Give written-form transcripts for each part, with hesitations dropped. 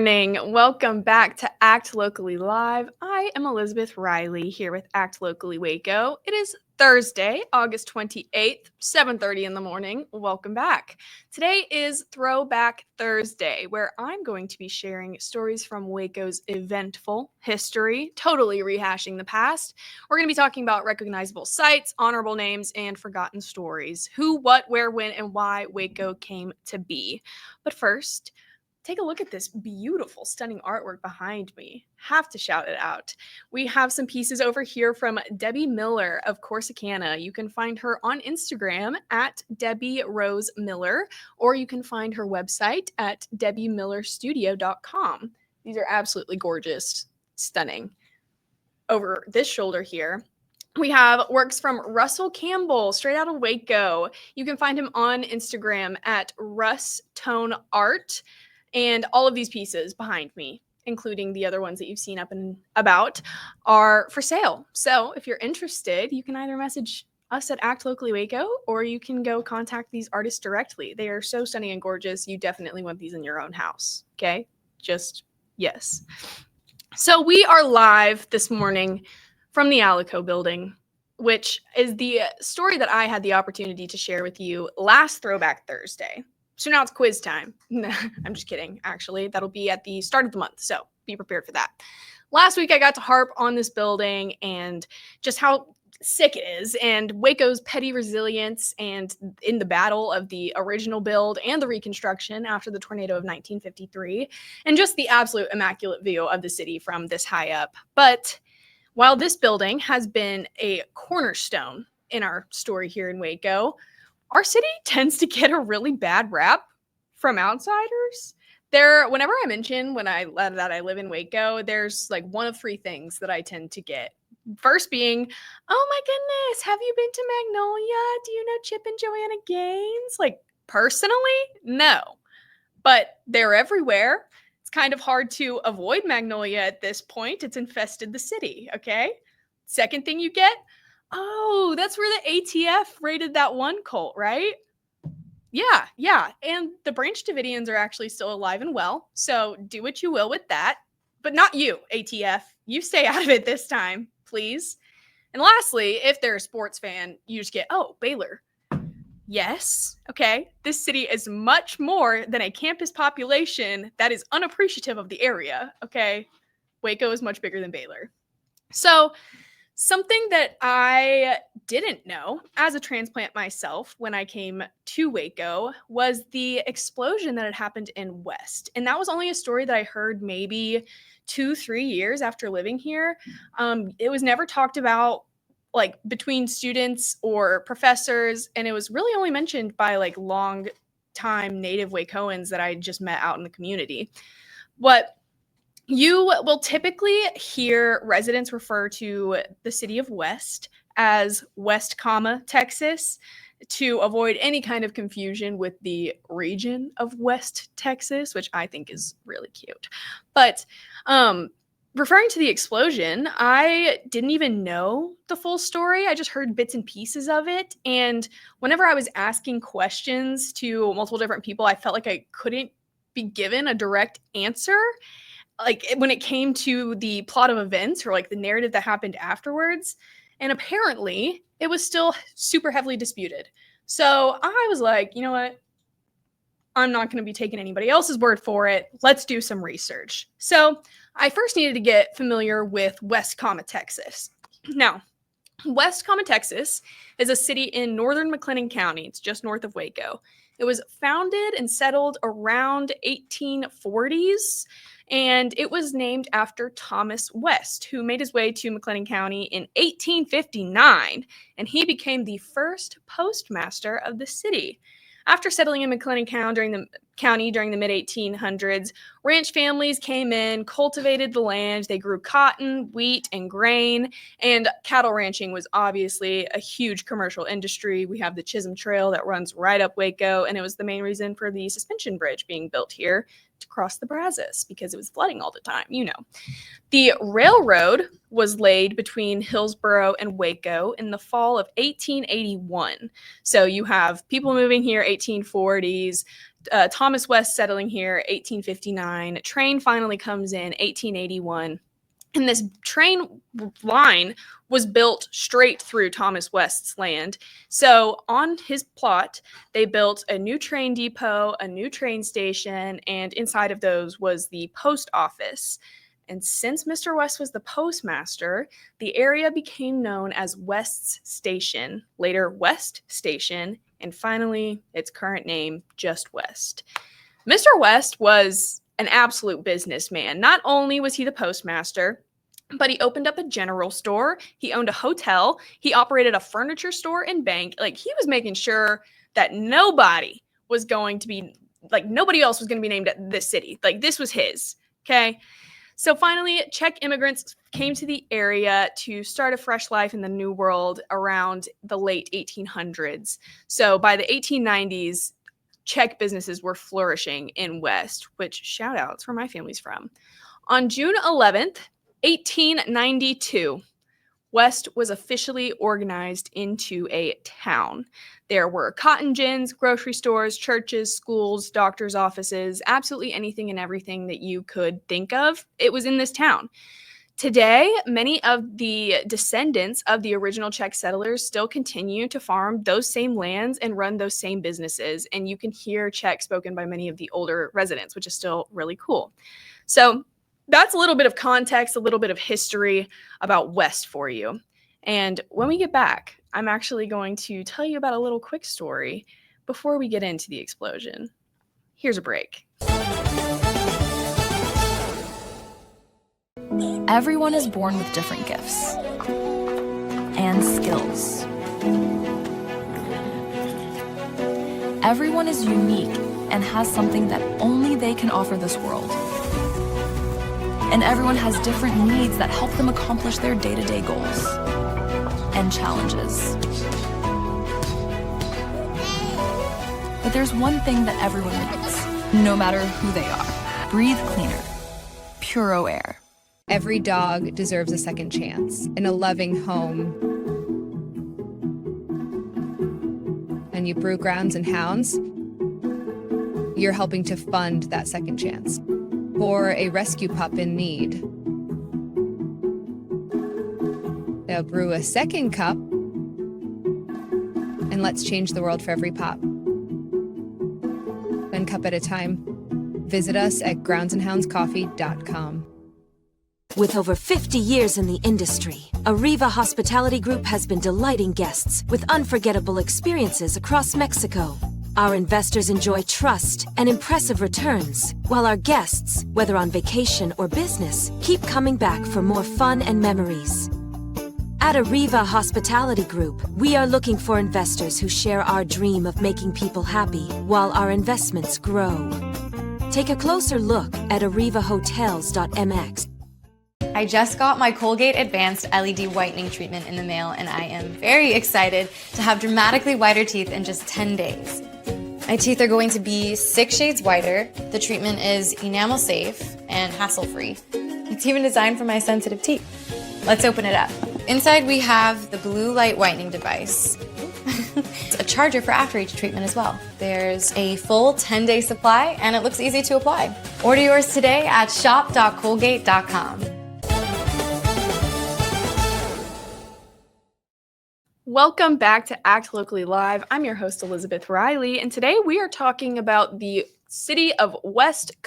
morning. Welcome back to Act Locally Live. I am Elizabeth Riley here with Act Locally Waco. It is Thursday, August 28th, 7:30 in the morning. Welcome back. Today is Throwback Thursday, where I'm going to be sharing stories from Waco's eventful history, totally rehashing the past. We're going to be talking about recognizable sites, honorable names, and forgotten stories. Who, what, where, when, and why Waco came to be. But first, take a look at this beautiful, stunning artwork behind me. Have to shout it out. We have some pieces over here from Debbie Miller of Corsicana. You can find her on Instagram at Debbie Rose Miller, or you can find her website at debbiemillerstudio.com. These are absolutely gorgeous, stunning. Over this shoulder here, we have works from Russell Campbell, straight out of Waco. You can find him on Instagram at Russ Tone Art. And all of these pieces behind me, including the other ones that you've seen up and about, are for sale. So if you're interested, you can either message us at Act Locally Waco, or you can go contact these artists directly. They are so stunning and gorgeous. You definitely want these in your own house. Okay? Just yes. So we are live this morning from the Alico building, which is the story that I had the opportunity to share with you last Throwback Thursday. So now it's quiz time. I'm just kidding, actually. That'll be at the start of the month, so be prepared for that. Last week, I got to harp on this building and just how sick it is, and Waco's petty resilience, and in the battle of the original build and the reconstruction after the tornado of 1953, and just the absolute immaculate view of the city from this high up. But while this building has been a cornerstone in our story here in Waco, our city tends to get a really bad rap from outsiders. Whenever I mention that I live in Waco, there's like one of three things that I tend to get. First being, oh my goodness, have you been to Magnolia? Do you know Chip and Joanna Gaines? Like, personally, no. But they're everywhere. It's kind of hard to avoid Magnolia at this point. It's infested the city, okay? Second thing you get, oh, that's where the ATF raided that one cult, right? Yeah. And the Branch Davidians are actually still alive and well, so do what you will with that. But not you, ATF. You stay out of it this time, please. And lastly, if they're a sports fan, you just get, oh, Baylor. Yes, okay. This city is much more than a campus population that is unappreciative of the area, okay? Waco is much bigger than Baylor. So, something that I didn't know as a transplant myself when I came to Waco was the explosion that had happened in West. And that was only a story that I heard maybe 2-3 years after living here. It was never talked about like between students or professors. And it was really only mentioned by like long time native Wacoans that I just met out in the community. What you will typically hear residents refer to the city of West as West, Texas, to avoid any kind of confusion with the region of West Texas, which I think is really cute. But referring to the explosion, I didn't even know the full story. I just heard bits and pieces of it. And whenever I was asking questions to multiple different people, I felt like I couldn't be given a direct answer. Like when it came to the plot of events or like the narrative that happened afterwards. And apparently it was still super heavily disputed. So I was like, you know what? I'm not going to be taking anybody else's word for it. Let's do some research. So I first needed to get familiar with West, Texas. Now, West, Texas is a city in northern McLennan County. It's just north of Waco. It was founded and settled around 1840s. And it was named after Thomas West, who made his way to McLennan County in 1859, and he became the first postmaster of the city. After settling in McLennan County during the mid-1800s, ranch families came in, cultivated the land. They grew cotton, wheat, and grain, and cattle ranching was obviously a huge commercial industry. We have the Chisholm Trail that runs right up Waco, and it was the main reason for the suspension bridge being built here to cross the Brazos because it was flooding all the time, you know. The railroad was laid between Hillsboro and Waco in the fall of 1881. So you have people moving here 1840s, Thomas West settling here, 1859. Train finally comes in, 1881. And this train line was built straight through Thomas West's land. So on his plot, they built a new train depot, a new train station, and inside of those was the post office. And since Mr. West was the postmaster, the area became known as West's Station, later West Station, and finally its current name, just West. Mr. West was an absolute businessman. Not only was he the postmaster, but he opened up a general store. He owned a hotel. He operated a furniture store and bank. Like, he was making sure that nobody was going to be, like, nobody else was going to be named at this city. Like, this was his, okay? So finally, Czech immigrants came to the area to start a fresh life in the New World around the late 1800s. So by the 1890s, Czech businesses were flourishing in West, which, shout outs, where my family's from. On June 11th, 1892, West was officially organized into a town. There were cotton gins, grocery stores, churches, schools, doctors' offices, absolutely anything and everything that you could think of. It was in this town. Today, many of the descendants of the original Czech settlers still continue to farm those same lands and run those same businesses. And you can hear Czech spoken by many of the older residents, which is still really cool. So that's a little bit of context, a little bit of history about West for you. And when we get back, I'm actually going to tell you about a little quick story before we get into the explosion. Here's a break. Everyone is born with different gifts and skills. Everyone is unique and has something that only they can offer this world. And everyone has different needs that help them accomplish their day-to-day goals and challenges. But there's one thing that everyone needs, no matter who they are. Breathe cleaner. Puro Air. Every dog deserves a second chance in a loving home. And you brew Grounds and Hounds, you're helping to fund that second chance for a rescue pup in need. They'll brew a second cup, and let's change the world for every pup. One cup at a time. Visit us at groundsandhoundscoffee.com. With over 50 years in the industry, Arriva Hospitality Group has been delighting guests with unforgettable experiences across Mexico. Our investors enjoy trust and impressive returns, while our guests, whether on vacation or business, keep coming back for more fun and memories. At Arriva Hospitality Group, we are looking for investors who share our dream of making people happy while our investments grow. Take a closer look at arrivahotels.mx. I just got my Colgate Advanced LED Whitening Treatment in the mail, and I am very excited to have dramatically whiter teeth in just 10 days. My teeth are going to be 6 shades whiter. The treatment is enamel safe and hassle-free. It's even designed for my sensitive teeth. Let's open it up. Inside we have the blue light whitening device. It's a charger for after each treatment as well. There's a full 10-day supply, and it looks easy to apply. Order yours today at shop.colgate.com. Welcome back to Act Locally Live. I'm your host, Elizabeth Riley, and today we are talking about the city of West,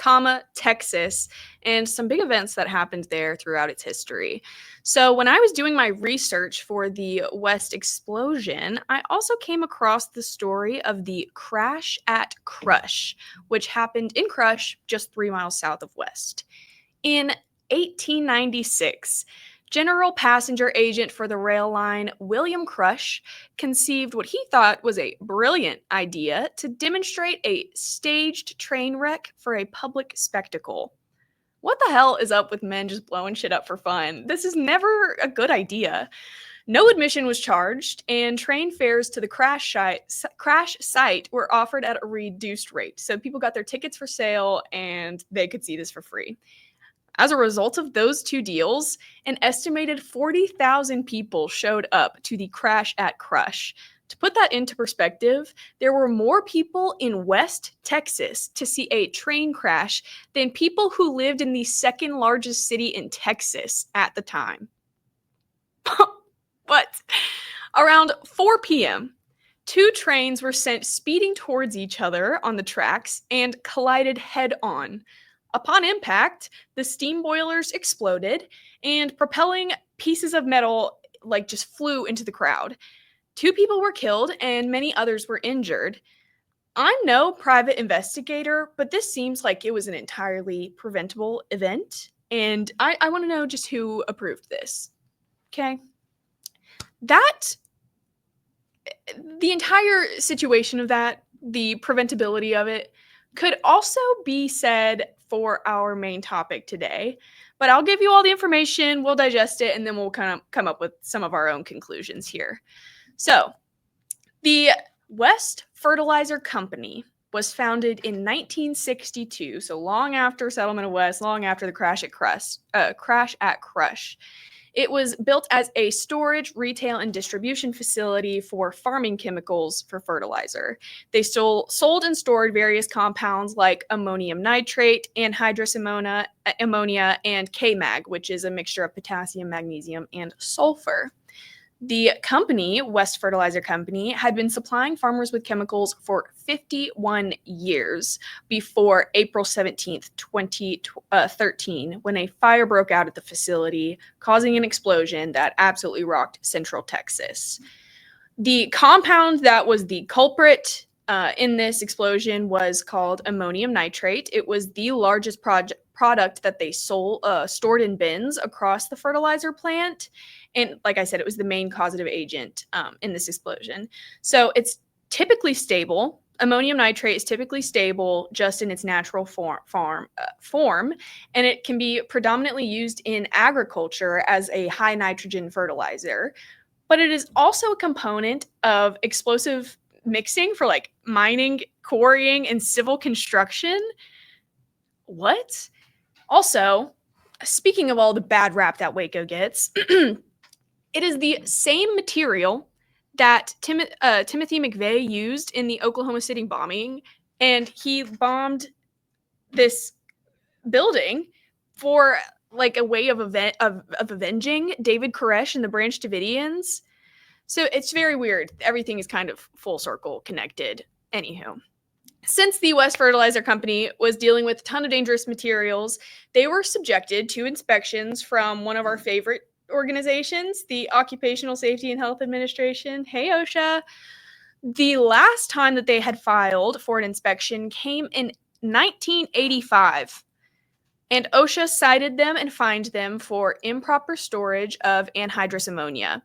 Texas, and some big events that happened there throughout its history. So when I was doing my research for the West explosion, I also came across the story of the crash at Crush, which happened in Crush, just 3 miles south of West. In 1896, General Passenger Agent for the rail line, William Crush, conceived what he thought was a brilliant idea to demonstrate a staged train wreck for a public spectacle. What the hell is up with men just blowing shit up for fun? This is never a good idea. No admission was charged, and train fares to the crash site were offered at a reduced rate. So people got their tickets for sale, and they could see this for free. As a result of those two deals, an estimated 40,000 people showed up to the crash at Crush. To put that into perspective, there were more people in West Texas to see a train crash than people who lived in the second largest city in Texas at the time. But around 4 p.m., 2 trains were sent speeding towards each other on the tracks and collided head-on. Upon impact, the steam boilers exploded, and propelling pieces of metal just flew into the crowd. 2 people were killed and many others were injured. I'm no private investigator, but this seems like it was an entirely preventable event, and I want to know just who approved this. Okay? The entire situation of that, the preventability of it, could also be said for our main topic today. But I'll give you all the information, we'll digest it, and then we'll kind of come up with some of our own conclusions here. So, the West Fertilizer Company was founded in 1962, so long after Settlement of West, long after the crash at Crush. It was built as a storage, retail, and distribution facility for farming chemicals for fertilizer. They still sold and stored various compounds like ammonium nitrate, anhydrous ammonia, and K-Mag, which is a mixture of potassium, magnesium, and sulfur. The company, West Fertilizer Company, had been supplying farmers with chemicals for 51 years before April 17th, 2013, when a fire broke out at the facility, causing an explosion that absolutely rocked Central Texas. The compound that was the culprit in this explosion was called ammonium nitrate. It was the largest product that they stored in bins across the fertilizer plant. And like I said, it was the main causative agent in this explosion. So it's typically stable. Ammonium nitrate is typically stable just in its natural form, and it can be predominantly used in agriculture as a high nitrogen fertilizer. But it is also a component of explosive mixing for mining, quarrying, and civil construction. What? Also, speaking of all the bad rap that Waco gets, it is the same material that Timothy McVeigh used in the Oklahoma City bombing, and he bombed this building for a way of avenging David Koresh and the Branch Davidians. So it's very weird. Everything is kind of full circle connected. Anywho. Since the West Fertilizer Company was dealing with a ton of dangerous materials, they were subjected to inspections from one of our favorite organizations, the Occupational Safety and Health Administration. Hey, OSHA. The last time that they had filed for an inspection came in 1985, and OSHA cited them and fined them for improper storage of anhydrous ammonia.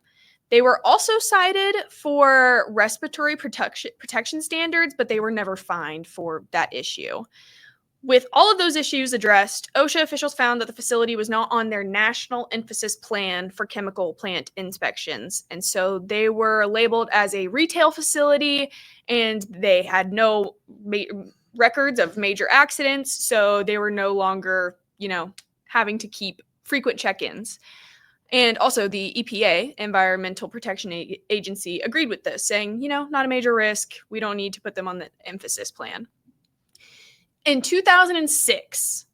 They were also cited for respiratory protection standards, but they were never fined for that issue. With all of those issues addressed, OSHA officials found that the facility was not on their national emphasis plan for chemical plant inspections. And so they were labeled as a retail facility, and they had no records of major accidents. So they were no longer, having to keep frequent check-ins. And also the EPA, Environmental Protection Agency, agreed with this, saying, not a major risk. We don't need to put them on the emphasis plan. In 2006,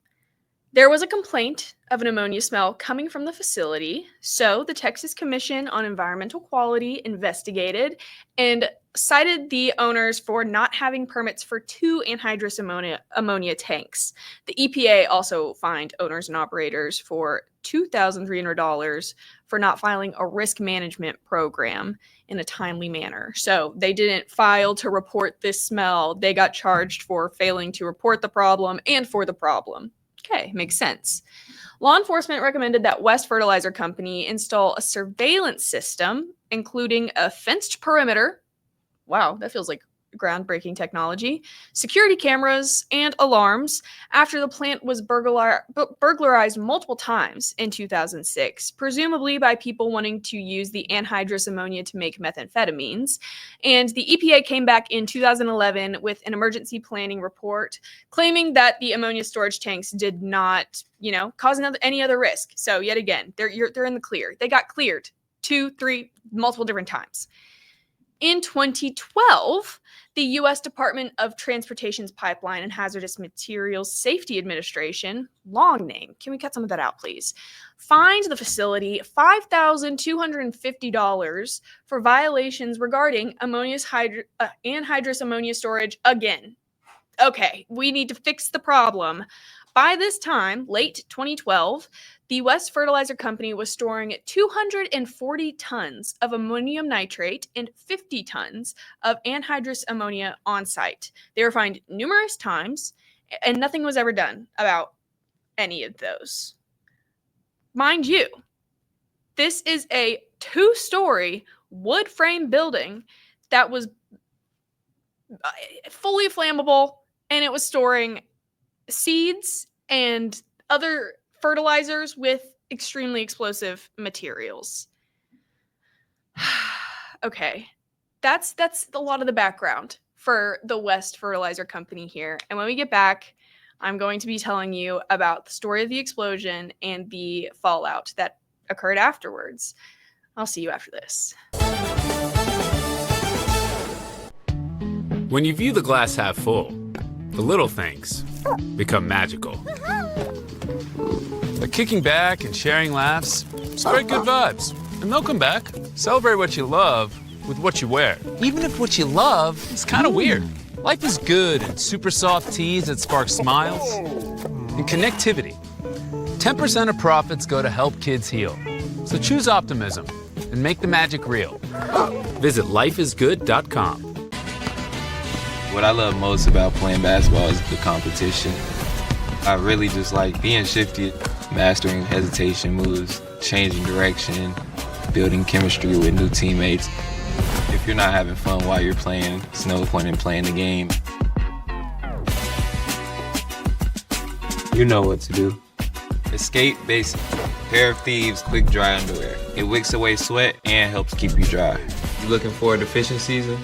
there was a complaint of an ammonia smell coming from the facility. So the Texas Commission on Environmental Quality investigated and cited the owners for not having permits for 2 anhydrous ammonia tanks. The EPA also fined owners and operators for $2,300 for not filing a risk management program in a timely manner. So they didn't file to report this smell. They got charged for failing to report the problem and for the problem. Okay, makes sense. Law enforcement recommended that West Fertilizer Company install a surveillance system, including a fenced perimeter. Wow, that feels like groundbreaking technology, security cameras, and alarms after the plant was burglarized multiple times in 2006, presumably by people wanting to use the anhydrous ammonia to make methamphetamines. And the EPA came back in 2011 with an emergency planning report claiming that the ammonia storage tanks did not, cause any other risk. So yet again, they're in the clear. They got cleared 2, 3, multiple different times. In 2012, the U.S. Department of Transportation's Pipeline and Hazardous Materials Safety Administration, long name, can we cut some of that out, please, fined the facility $5,250 for violations regarding anhydrous ammonia storage again. Okay, we need to fix the problem. By this time, late 2012, the West Fertilizer Company was storing 240 tons of ammonium nitrate and 50 tons of anhydrous ammonia on site. They were fined numerous times, and nothing was ever done about any of those. Mind you, this is a 2-story wood frame building that was fully flammable, and it was storing seeds and other fertilizers with extremely explosive materials. Okay, that's a lot of the background for the West Fertilizer Company here. And when we get back, I'm going to be telling you about the story of the explosion and the fallout that occurred afterwards. I'll see you after this. When you view the glass half full, the little things become magical. Like kicking back and sharing laughs, spread good vibes, and they'll come back. Celebrate what you love with what you wear, even if what you love is kind of weird. Life is good in super soft tees that spark smiles and connectivity. 10% of profits go to help kids heal. So choose optimism and make the magic real. Visit lifeisgood.com. What I love most about playing basketball is the competition. I really just like being shifty, mastering hesitation moves, changing direction, building chemistry with new teammates. If you're not having fun while you're playing, there's no point in playing the game. You know what to do. Escape Basic. Pair of Thieves quick dry underwear. It wicks away sweat and helps keep you dry. You looking forward to fishing season?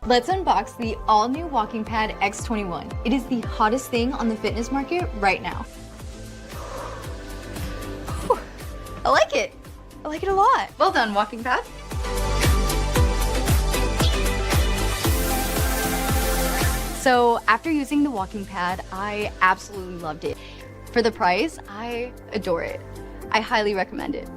Let's unbox the all-new Walking Pad X21. It is the hottest thing on the fitness market right now. Whew. I like it. I like it a lot. Well done, Walking Pad. So after using the Walking Pad, I absolutely loved it. For the price, I adore it. I highly recommend it.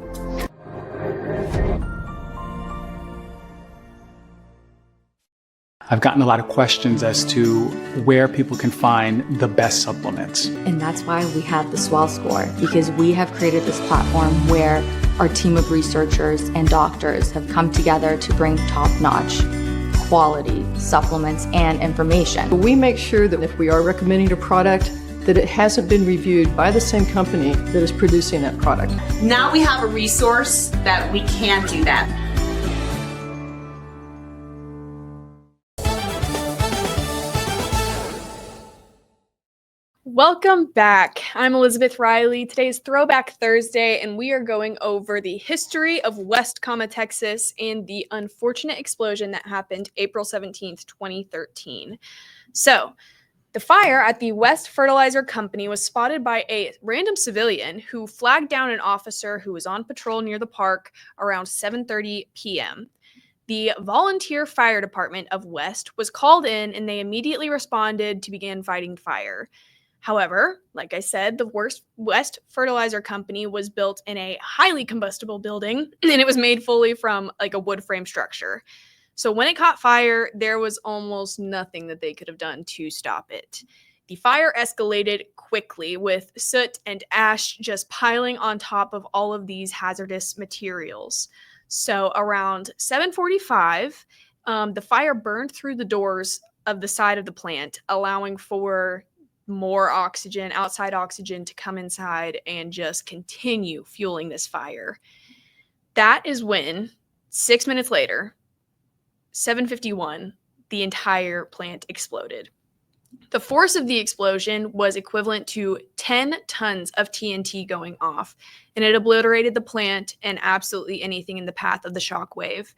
I've gotten a lot of questions as to where people can find the best supplements. And that's why we have the Swell Score, because we have created this platform where our team of researchers and doctors have come together to bring top-notch quality supplements and information. We make sure that if we are recommending a product, that it hasn't been reviewed by the same company that is producing that product. Now we have a resource that we can do that. Welcome back. I'm Elizabeth Riley. Today is Throwback Thursday, and we are going over the history of West, Texas and the unfortunate explosion that happened April 17th, 2013. So, the fire at the West Fertilizer Company was spotted by a random civilian who flagged down an officer who was on patrol near the park around 7:30 p.m. The volunteer fire department of West was called in, and they immediately responded to begin fighting fire. However, like I said, the West Fertilizer Company was built in a highly combustible building, and it was made fully from like a wood frame structure. So when it caught fire, there was almost nothing that they could have done to stop it. The fire escalated quickly, with soot and ash just piling on top of all of these hazardous materials. So around 7:45, the fire burned through the doors of the side of the plant, allowing for more oxygen, outside oxygen, to come inside and just continue fueling this fire. That is when, 6 minutes later, 7:51, the entire plant exploded. The force of the explosion was equivalent to 10 tons of TNT going off, and it obliterated the plant and absolutely anything in the path of the shock wave.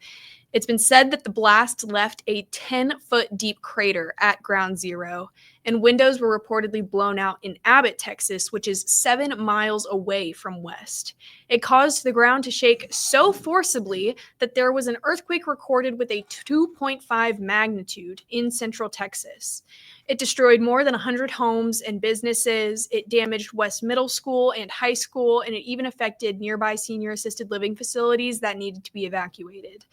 It's been said that the blast left a 10-foot deep crater at ground zero, and windows were reportedly blown out in Abbott, Texas, which is 7 miles away from West. It caused the ground to shake so forcibly that there was an earthquake recorded with a 2.5 magnitude in central Texas. It destroyed more than 100 homes and businesses. It damaged West Middle School and high school, and it even affected nearby senior assisted living facilities that needed to be evacuated.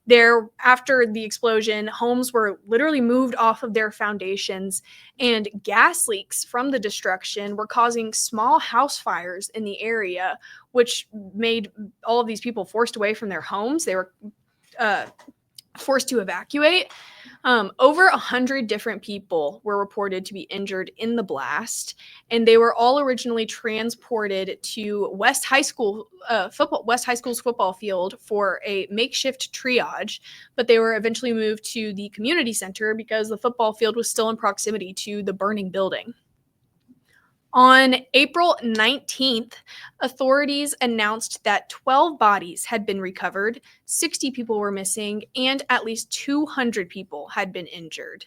There, after the explosion, homes were literally moved off of their foundations, and gas leaks from the destruction were causing small house fires in the area, which made all of these people forced away from their homes. They were forced to evacuate. Over 100 different people were reported to be injured in the blast, and they were all originally transported to West High School's football field for a makeshift triage, but they were eventually moved to the community center because the football field was still in proximity to the burning building. On April 19th, authorities announced that 12 bodies had been recovered, 60 people were missing, and at least 200 people had been injured.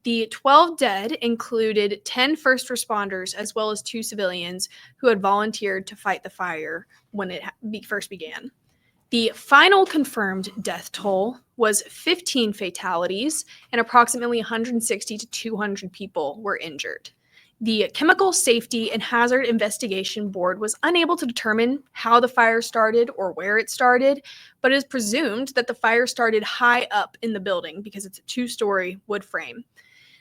The 12 dead included 10 first responders as well as 2 civilians who had volunteered to fight the fire when it first began. The final confirmed death toll was 15 fatalities, and approximately 160 to 200 people were injured. The Chemical Safety and Hazard Investigation Board was unable to determine how the fire started or where it started, but it is presumed that the fire started high up in the building because it's a 2-story wood frame.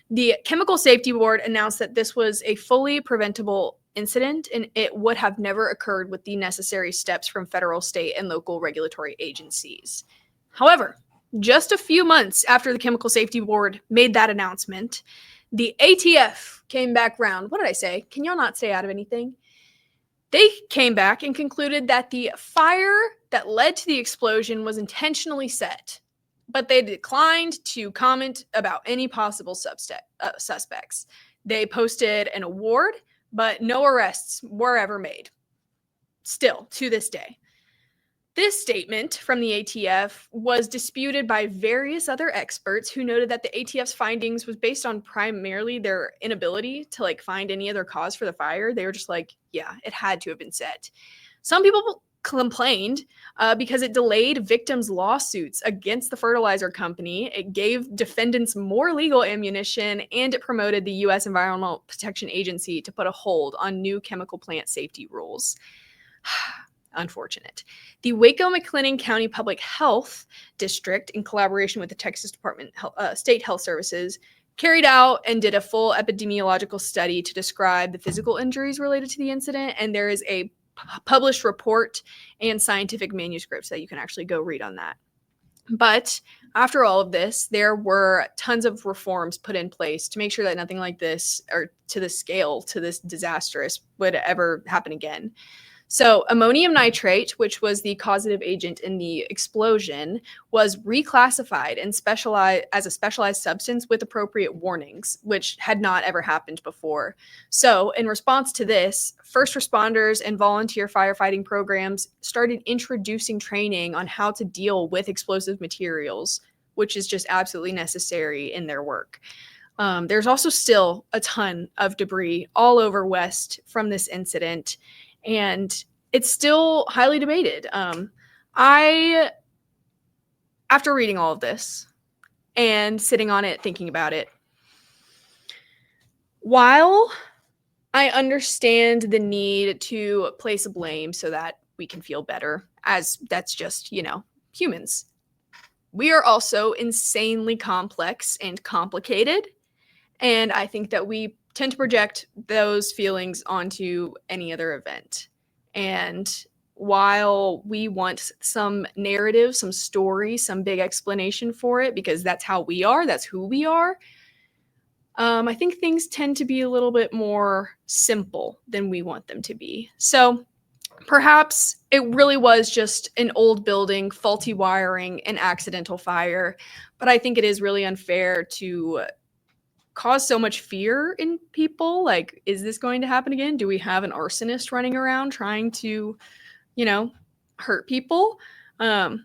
The Chemical Safety Board announced that this was a fully preventable incident and it would have never occurred with the necessary steps from federal, state, and local regulatory agencies. However, just a few months after the Chemical Safety Board made that announcement, the ATF came back round. What did I say? Can y'all not stay out of anything? They came back and concluded that the fire that led to the explosion was intentionally set, but they declined to comment about any possible suspects. They posted an award, but no arrests were ever made. Still, to this day. This statement from the ATF was disputed by various other experts who noted that the ATF's findings was based on primarily their inability to find any other cause for the fire. They were just like, yeah, it had to have been set. Some people complained because it delayed victims' lawsuits against the fertilizer company. It gave defendants more legal ammunition, and it promoted the U.S. Environmental Protection Agency to put a hold on new chemical plant safety rules. Unfortunate. The Waco-McLennan County Public Health District, in collaboration with the Texas Department of State Health Services, carried out and did a full epidemiological study to describe the physical injuries related to the incident, and there is a published report and scientific manuscripts that you can actually go read on that. But after all of this, there were tons of reforms put in place to make sure that nothing like this, or to the scale, to this disastrous, would ever happen again. So ammonium nitrate, which was the causative agent in the explosion, was reclassified and specialized as a specialized substance with appropriate warnings, which had not ever happened before. So in response to this, first responders and volunteer firefighting programs started introducing training on how to deal with explosive materials, which is just absolutely necessary in their work. There's also still a ton of debris all over West from this incident, and it's still highly debated. After reading all of this and sitting on it, thinking about it, while I understand the need to place a blame so that we can feel better, as that's just, humans, we are also insanely complex and complicated. And I think that we tend to project those feelings onto any other event. And while we want some narrative, some story, some big explanation for it, because that's how we are, that's who we are, I think things tend to be a little bit more simple than we want them to be. So perhaps it really was just an old building, faulty wiring, an accidental fire. But I think it is really unfair to cause so much fear in people. Like, is this going to happen again? Do we have an arsonist running around trying to, hurt people? But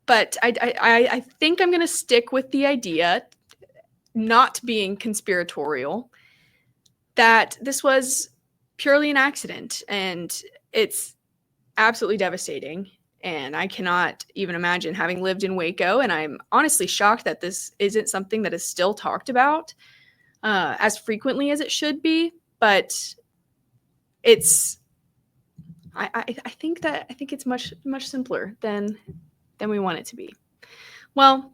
but I think I'm going to stick with the idea, not being conspiratorial, that this was purely an accident, and it's absolutely devastating. And I cannot even imagine having lived in Waco, and I'm honestly shocked that this isn't something that is still talked about as frequently as it should be. But it's, I think it's much simpler than we want it to be. Well,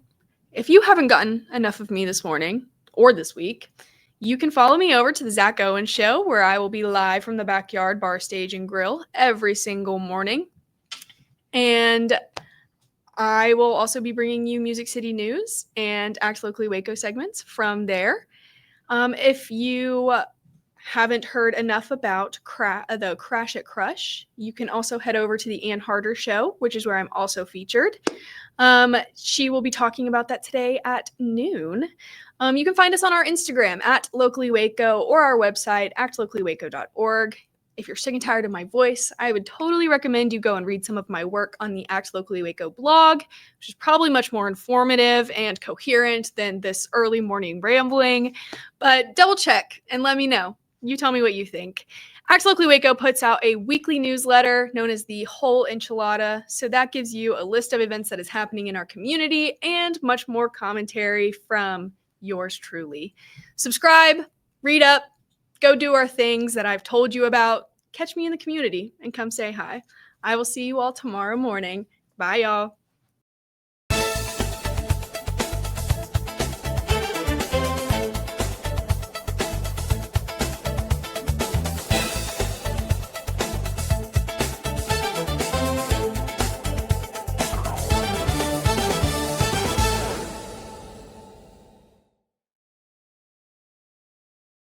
if you haven't gotten enough of me this morning or this week, you can follow me over to the Zach Owens Show, where I will be live from the backyard bar, stage, and grill every single morning. And I will also be bringing you Music City news and Act Locally Waco segments from there. If you haven't heard enough about the Crash at Crush, you can also head over to the Ann Harder Show, which is where I'm also featured. She will be talking about that today at noon. You can find us on our Instagram at Locally Waco or our website, actlocallywaco.org. If you're sick and tired of my voice, I would totally recommend you go and read some of my work on the Act Locally Waco blog, which is probably much more informative and coherent than this early morning rambling. But double check and let me know. You tell me what you think. Act Locally Waco puts out a weekly newsletter known as the Whole Enchilada. So that gives you a list of events that is happening in our community and much more commentary from yours truly. Subscribe, read up, go do our things that I've told you about. Catch me in the community and come say hi. I will see you all tomorrow morning. Bye, y'all.